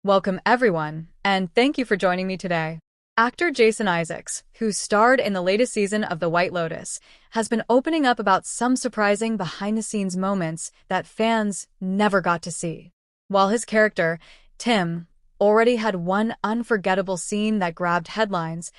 Welcome everyone, and thank you for joining me today. Actor Jason Isaacs, who starred in the latest season of The White Lotus, has been opening up about some surprising behind-the-scenes moments that fans never got to see. While his character, Tim, already had one unforgettable scene that grabbed headlines,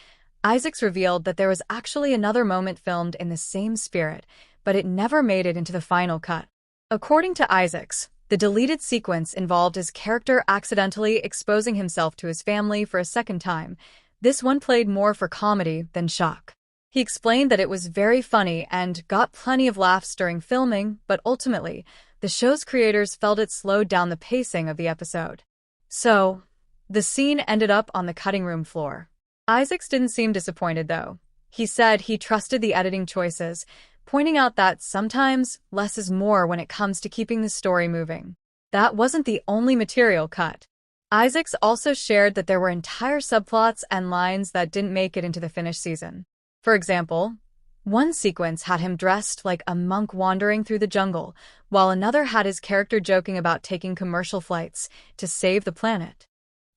Isaacs revealed that there was actually another moment filmed in the same spirit, but it never made it into the final cut. According to Isaacs, the deleted sequence involved his character accidentally exposing himself to his family for a second time. This one played more for comedy than shock. He explained that it was very funny and got plenty of laughs during filming, but ultimately, the show's creators felt it slowed down the pacing of the episode. So, the scene ended up on the cutting room floor. Isaacs didn't seem disappointed, though. He said he trusted the editing choices, pointing out that sometimes less is more when it comes to keeping the story moving. That wasn't the only material cut. Isaacs also shared that there were entire subplots and lines that didn't make it into the finished season. For example, one sequence had him dressed like a monk wandering through the jungle, while another had his character joking about taking commercial flights to save the planet.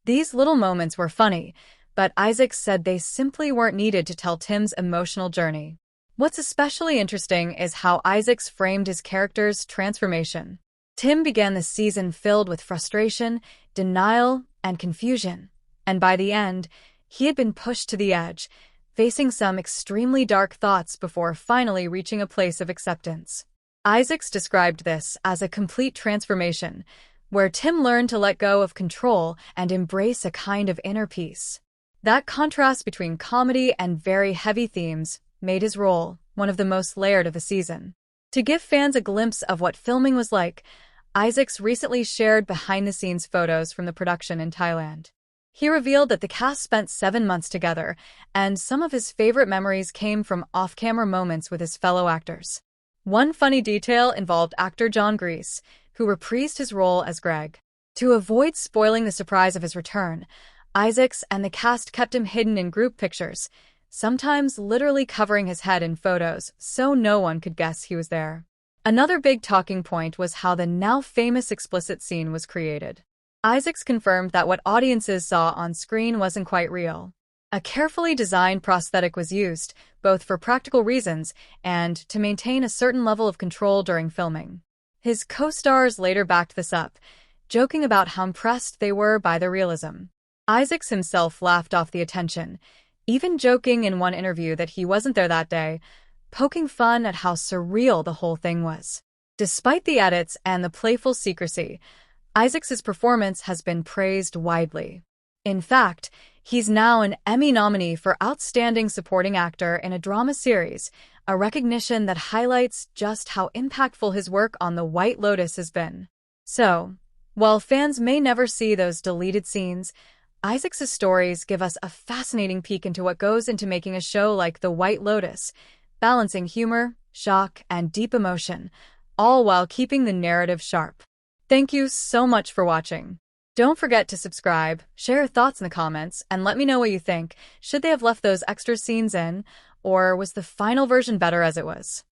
These little moments were funny, but Isaacs said they simply weren't needed to tell Tim's emotional journey. What's especially interesting is how Isaacs framed his character's transformation. Tim began the season filled with frustration, denial, and confusion, and by the end, he had been pushed to the edge, facing some extremely dark thoughts before finally reaching a place of acceptance. Isaacs described this as a complete transformation, where Tim learned to let go of control and embrace a kind of inner peace. That contrast between comedy and very heavy themes made his role one of the most layered of the season. To give fans a glimpse of what filming was like, Isaacs recently shared behind-the-scenes photos from the production in Thailand. He revealed that the cast spent 7 months together, and some of his favorite memories came from off-camera moments with his fellow actors. One funny detail involved actor John Grease, who reprised his role as Greg. To avoid spoiling the surprise of his return, Isaacs and the cast kept him hidden in group pictures, sometimes literally covering his head in photos so no one could guess he was there. Another big talking point was how the now-famous explicit scene was created. Isaacs confirmed that what audiences saw on screen wasn't quite real. A carefully designed prosthetic was used, both for practical reasons and to maintain a certain level of control during filming. His co-stars later backed this up, joking about how impressed they were by the realism. Isaacs himself laughed off the attention, even joking in one interview that he wasn't there that day, poking fun at how surreal the whole thing was. Despite the edits and the playful secrecy, Isaacs' performance has been praised widely. In fact, he's now an Emmy nominee for Outstanding Supporting Actor in a Drama Series, a recognition that highlights just how impactful his work on The White Lotus has been. So, while fans may never see those deleted scenes, Isaacs' stories give us a fascinating peek into what goes into making a show like The White Lotus, balancing humor, shock, and deep emotion, all while keeping the narrative sharp. Thank you so much for watching. Don't forget to subscribe, share your thoughts in the comments, and let me know what you think. Should they have left those extra scenes in, or was the final version better as it was?